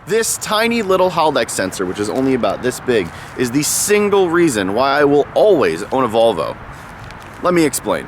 This tiny little Haldex sensor, which is only about this big, is the single reason why I will always own a Volvo. Let me explain.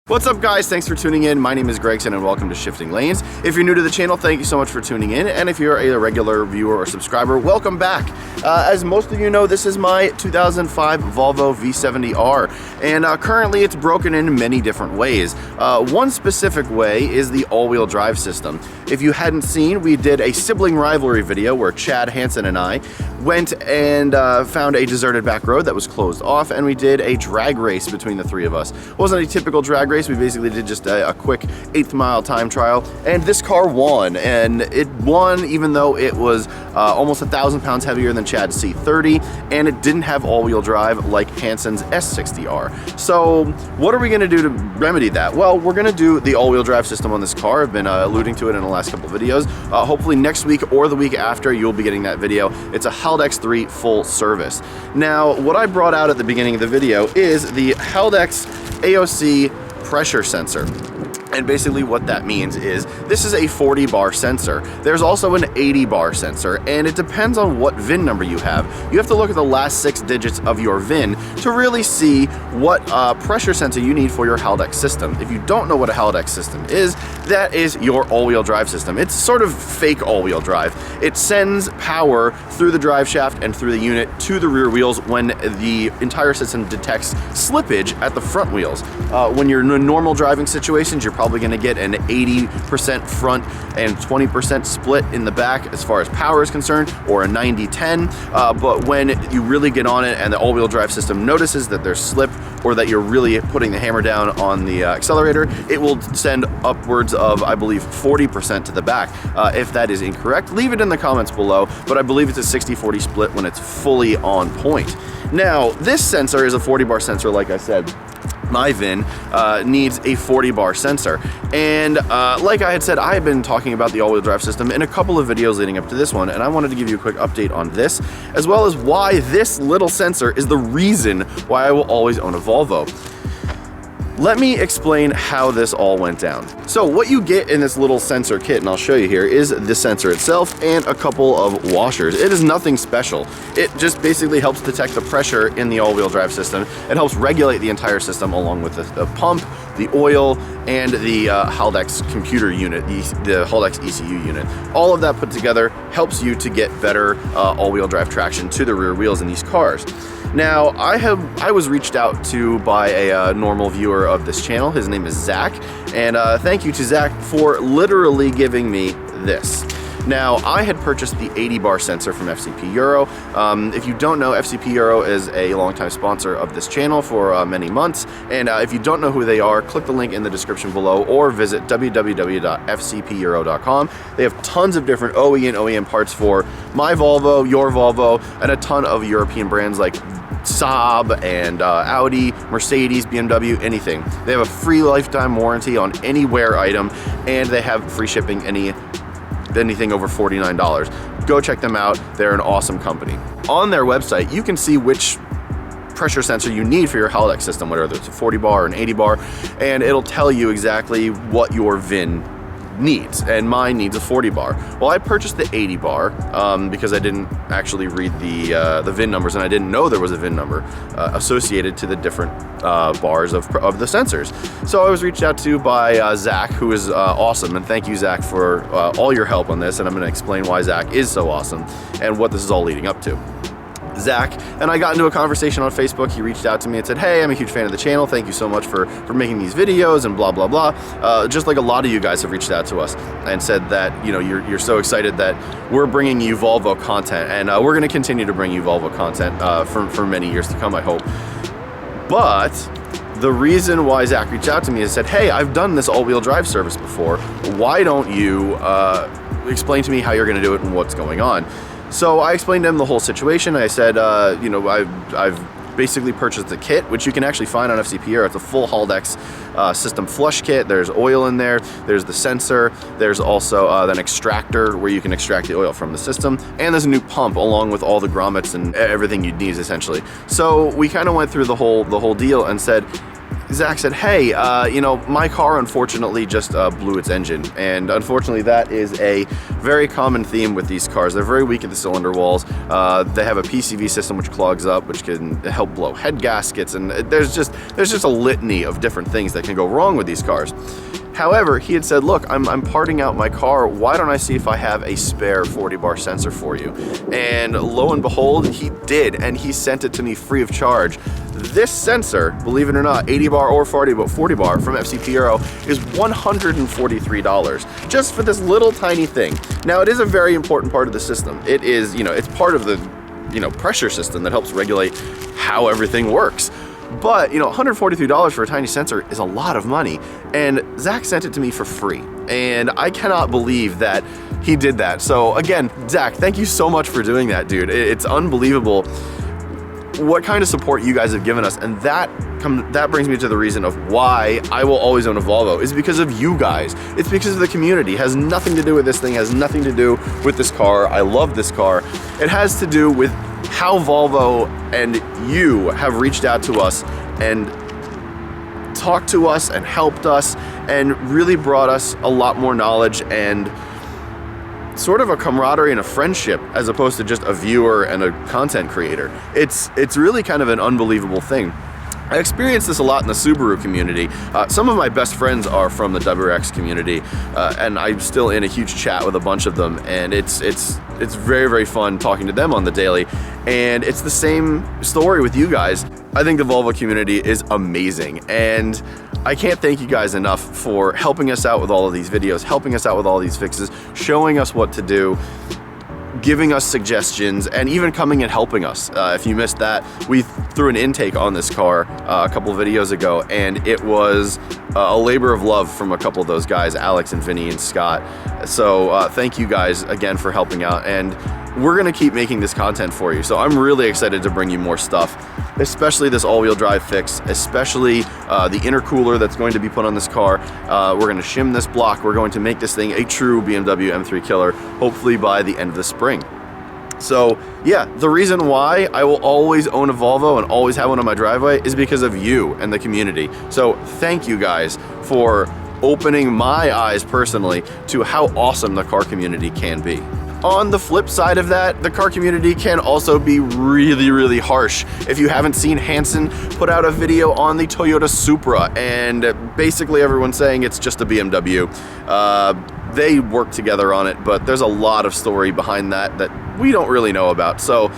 What's up guys, thanks for tuning in. My name is Gregson and welcome to Shifting Lanes. If you're new to the channel, thank you so much for tuning in. And if you're a regular viewer or subscriber, welcome back. As most of you know, this is my 2005 Volvo V70R. And currently it's broken in many different ways. One specific way is the all-wheel drive system. If you hadn't seen, we did a sibling rivalry video where Chad Hansen and I went and found a deserted back road that was closed off, and we did a drag race between the three of us. It wasn't a typical drag race. We basically did just a quick 8th mile time trial, and this car won. And it won even though it was almost 1,000 pounds heavier than Chad's C30, and it didn't have all-wheel drive like Hansen's S60R. So what are we going to do to remedy that? Well, we're going to do the all-wheel drive system on this car. I've been alluding to it in the last couple of videos. Hopefully next week or the week after, you'll be getting that video. It's a Haldex 3 full service. Now, what I brought out at the beginning of the video is the Haldex Aoc Pressure Sensor. And basically what that means is this is a 40 bar sensor. There's also an 80 bar sensor, and it depends on what VIN number you have. You have to look at the last 6 digits of your VIN to really see what pressure sensor you need for your Haldex system. If you don't know what a Haldex system is, that is your all-wheel drive system. It's sort of fake all-wheel drive. It sends power through the drive shaft and through the unit to the rear wheels when the entire system detects slippage at the front wheels. When you're in normal driving situations, you're probably going to get an 80% front and 20% split in the back as far as power is concerned, or a 90-10. But when you really get on it and the all-wheel drive system notices that there's slip or that you're really putting the hammer down on the accelerator, it will send upwards of, I believe, 40% to the back. If that is incorrect, leave it in the comments below, but I believe it's a 60-40 split when it's fully on point. Now, this sensor is a 40 bar sensor, like I said. My VIN needs a 40 bar sensor, and like I had said, I have been talking about the all-wheel drive system in a couple of videos leading up to this one, and I wanted to give you a quick update on this, as well as why this little sensor is the reason why I will always own a Volvo. Let me explain how this all went down. So what you get in this little sensor kit, and I'll show you here, is the sensor itself and a couple of washers. It is nothing special. It just basically helps detect the pressure in the all-wheel drive system. It helps regulate the entire system along with the pump, the oil, and the Haldex computer unit, the Haldex ECU unit. All of that put together helps you to get better all-wheel drive traction to the rear wheels in these cars. Now, I was reached out to by a normal viewer of this channel. His name is Zach, and thank you to Zach for literally giving me this. Now, I had purchased the 80 bar sensor from FCP Euro. If you don't know, FCP Euro is a longtime sponsor of this channel for many months, and if you don't know who they are, click the link in the description below or visit www.fcpeuro.com. They have tons of different OE and OEM parts for my Volvo, your Volvo, and a ton of European brands like Saab and Audi, Mercedes, BMW, anything. They have a free lifetime warranty on any wear item, and they have free shipping anything over $49. Go check them out. They're an awesome company. On their website, you can see which pressure sensor you need for your Haldex system, whether it's a 40 bar or an 80 bar, and it'll tell you exactly what your VIN needs, and mine needs a 40 bar. Well, I purchased the 80 bar because I didn't actually read the VIN numbers, and I didn't know there was a VIN number associated to the different bars of the sensors. So I was reached out to by Zach, who is awesome, and thank you, Zach, for all your help on this, and I'm going to explain why Zach is so awesome and what this is all leading up to. Zach and I got into a conversation on Facebook. He reached out to me and said, hey, I'm a huge fan of the channel. Thank you so much for making these videos and blah, blah, blah. Just like a lot of you guys have reached out to us and said that, you know, you're so excited that we're bringing you Volvo content, and we're going to continue to bring you Volvo content for many years to come, I hope. But the reason why Zach reached out to me is said, hey, I've done this all-wheel drive service before. Why don't you explain to me how you're going to do it and what's going on? So I explained to him the whole situation. I said, you know, I've basically purchased the kit, which you can actually find on FCP Euro. It's a full Haldex system flush kit. There's oil in there. There's the sensor. There's also an extractor where you can extract the oil from the system. And there's a new pump along with all the grommets and everything you'd need essentially. So we kind of went through the whole deal and said, Zach said, hey, you know, my car unfortunately just blew its engine. And unfortunately, that is a very common theme with these cars. They're very weak at the cylinder walls. They have a PCV system which clogs up, which can help blow head gaskets. And there's just a litany of different things that can go wrong with these cars. However, he had said, look, I'm parting out my car. Why don't I see if I have a spare 40 bar sensor for you? And lo and behold, he did, and he sent it to me free of charge. This sensor, believe it or not, 80 bar or 40 bar from FCP Euro is $143 just for this little tiny thing. Now, it is a very important part of the system. It is, you know, it's part of the, you know, pressure system that helps regulate how everything works. But, you know, $143 for a tiny sensor is a lot of money, and Zach sent it to me for free, and I cannot believe that he did that. So again, Zach, thank you so much for doing that, dude. It's unbelievable what kind of support you guys have given us, and that brings me to the reason of why I will always own a Volvo, is because of you guys. It's because of the community. It has nothing to do with this thing, has nothing to do with this car. I love this car. It has to do with how Volvo and you have reached out to us and talked to us and helped us and really brought us a lot more knowledge and sort of a camaraderie and a friendship as opposed to just a viewer and a content creator. It's really kind of an unbelievable thing. I experienced this a lot in the Subaru community. Some of my best friends are from the WRX community, and I'm still in a huge chat with a bunch of them, and it's very, very fun talking to them on the daily. And it's the same story with you guys. I think the Volvo community is amazing, and I can't thank you guys enough for helping us out with all of these videos, helping us out with all these fixes, showing us what to do, giving us suggestions, and even coming and helping us. If you missed that, we threw an intake on this car a couple of videos ago, and it was a labor of love from a couple of those guys, Alex and Vinny and Scott. So thank you guys again for helping out, and we're gonna keep making this content for you. So I'm really excited to bring you more stuff, especially this all-wheel drive fix, especially the intercooler that's going to be put on this car. We're gonna shim this block. We're going to make this thing a true BMW M3 killer, hopefully by the end of the spring. So yeah, the reason why I will always own a Volvo and always have one on my driveway is because of you and the community. So thank you guys for opening my eyes personally to how awesome the car community can be. On the flip side of that, the car community can also be really, really harsh. If you haven't seen Hanson put out a video on the Toyota Supra, and basically everyone's saying it's just a BMW. They work together on it, but there's a lot of story behind that that we don't really know about. So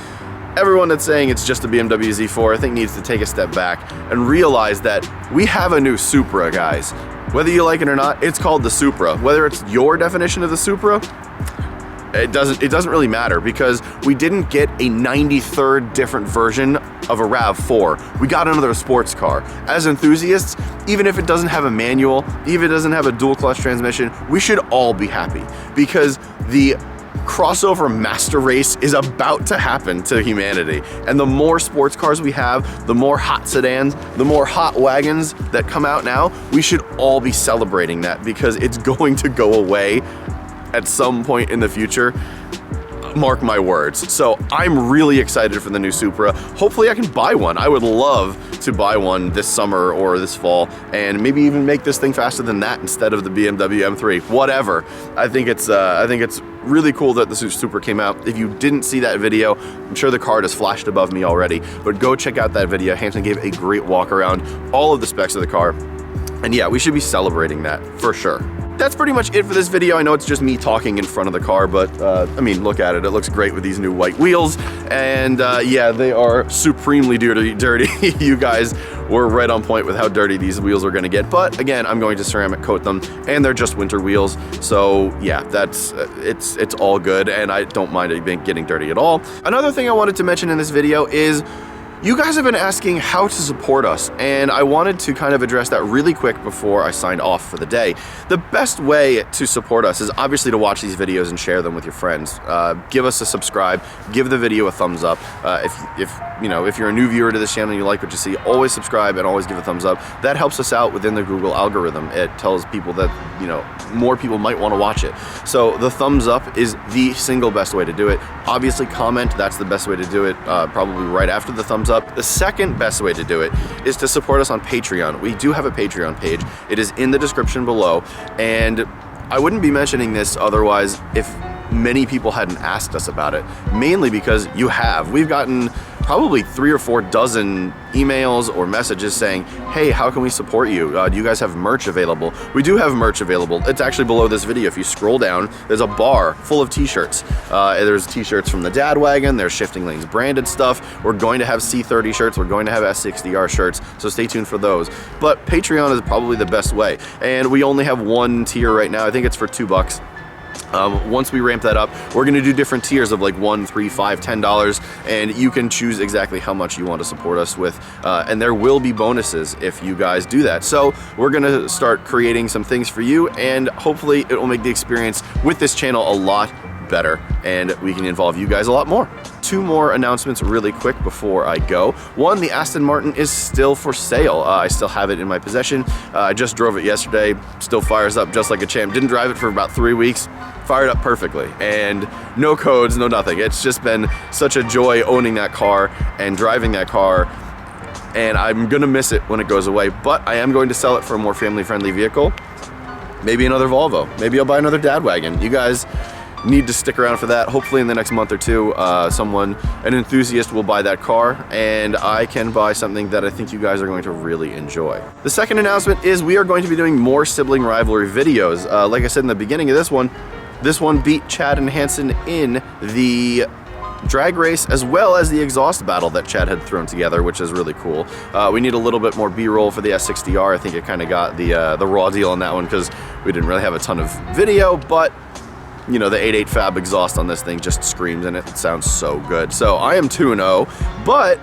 everyone that's saying it's just a BMW Z4, I think needs to take a step back and realize that we have a new Supra, guys. Whether you like it or not, it's called the Supra. Whether it's your definition of the Supra, it doesn't really matter, because we didn't get a 93rd different version of a RAV4. We got another sports car. As enthusiasts, even if it doesn't have a manual, even if it doesn't have a dual clutch transmission, we should all be happy, because the crossover master race is about to happen to humanity. And the more sports cars we have, the more hot sedans, the more hot wagons that come out now, we should all be celebrating that, because it's going to go away at some point in the future. Mark my words. So I'm really excited for the new Supra. Hopefully I can buy one. I would love to buy one this summer or this fall, and maybe even make this thing faster than that instead of the BMW M3. Whatever. I think it's really cool that the Supra came out. If you didn't see that video, I'm sure the card has flashed above me already, but go check out that video. Hanson gave a great walk around all of the specs of the car. And yeah, we should be celebrating that for sure. That's pretty much it for this video. I know it's just me talking in front of the car, but I mean, look at it. It looks great with these new white wheels. And yeah, they are supremely dirty. You guys were right on point with how dirty these wheels are gonna get. But again, I'm going to ceramic coat them, and they're just winter wheels. So yeah, that's it's all good, and I don't mind it getting dirty at all. Another thing I wanted to mention in this video is you guys have been asking how to support us, and I wanted to kind of address that really quick before I signed off for the day. The best way to support us is obviously to watch these videos and share them with your friends. Give us a subscribe, give the video a thumbs up. If you're a new viewer to this channel and you like what you see, always subscribe and always give a thumbs up. That helps us out within the Google algorithm. It tells people that, more people might want to watch it. So the thumbs up is the single best way to do it. Obviously comment, that's the best way to do it, probably right after the thumbs up. up. The second best way to do it is to support us on Patreon. We do have a Patreon page. It is in the description below, and I wouldn't be mentioning this otherwise if many people hadn't asked us about it, mainly because you have. We've gotten probably 3 or 4 dozen emails or messages saying, hey, how can we support you? Do you guys have merch available? We do have merch available. It's actually below this video. If you scroll down, there's a bar full of t-shirts. There's t-shirts from the DadWagon, there's Shifting Lanes branded stuff. We're going to have C30 shirts, we're going to have S60R shirts, so stay tuned for those. But Patreon is probably the best way. And we only have one tier right now. I think it's for $2. Once we ramp that up, we're going to do different tiers of like $1, $3, $5, $10, and you can choose exactly how much you want to support us with, and there will be bonuses if you guys do that. So we're going to start creating some things for you, and hopefully it will make the experience with this channel a lot better, and we can involve you guys a lot more. 2 more announcements really quick before I go. One, the Aston Martin is still for sale. I still have it in my possession. I just drove it yesterday, still fires up just like a champ. Didn't drive it for about 3 weeks, fired up perfectly, and no codes, no nothing. It's just been such a joy owning that car and driving that car, and I'm gonna miss it when it goes away, but I am going to sell it for a more family-friendly vehicle. Maybe another Volvo. Maybe I'll buy another DadWagon. You guys need to stick around for that. Hopefully in the next month or 2, an enthusiast will buy that car, and I can buy something that I think you guys are going to really enjoy. The second announcement is we are going to be doing more sibling rivalry videos. Like I said in the beginning of this one beat Chad and Hanson in the drag race as well as the exhaust battle that Chad had thrown together, which is really cool. We need a little bit more B-roll for the S60R. I think it kind of got the raw deal on that one because we didn't really have a ton of video, but you know, the 8.8 Fab exhaust on this thing just screams, and it sounds so good. So I am 2-0, but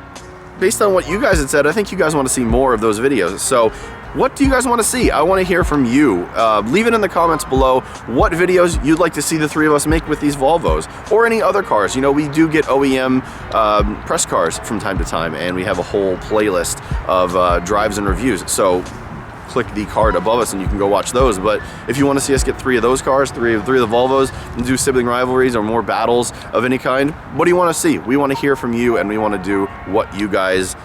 based on what you guys had said, I think you guys want to see more of those videos. So what do you guys want to see? I want to hear from you. Leave it in the comments below what videos you'd like to see the 3 of us make with these Volvos or any other cars. You know, we do get OEM press cars from time to time, and we have a whole playlist of drives and reviews. So click the card above us and you can go watch those. But if you want to see us get 3 of those cars, three of the Volvos, and do sibling rivalries or more battles of any kind, what do you want to see? We want to hear from you, and we want to do what you guys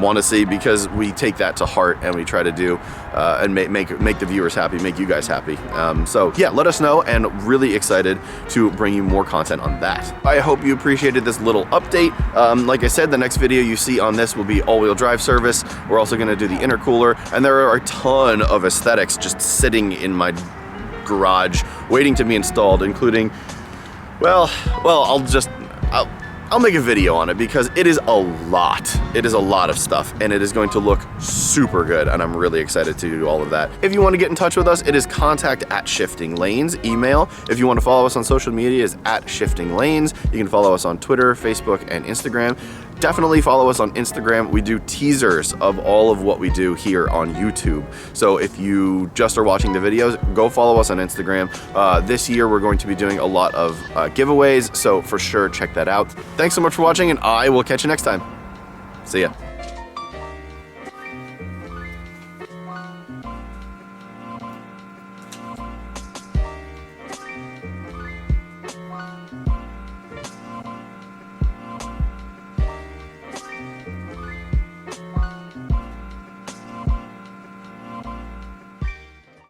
want to see, because we take that to heart and we try to do and make the viewers happy, make you guys happy. So yeah, let us know, and really excited to bring you more content on that. I hope you appreciated this little update. Like I said, the next video you see on this will be all-wheel drive service. We're also going to do the intercooler, and there are a ton of aesthetics just sitting in my garage waiting to be installed, including, well, I'll make a video on it because it is a lot. It is a lot of stuff, and it is going to look super good, and I'm really excited to do all of that. If you want to get in touch with us, it is contact@shiftinglanes. Email, if you want to follow us on social media, is @shiftinglanes. You can follow us on Twitter, Facebook, and Instagram. Definitely follow us on Instagram. We do teasers of all of what we do here on YouTube. So if you just are watching the videos, go follow us on Instagram. This year we're going to be doing a lot of giveaways, so for sure check that out. Thanks so much for watching, and I will catch you next time. See ya.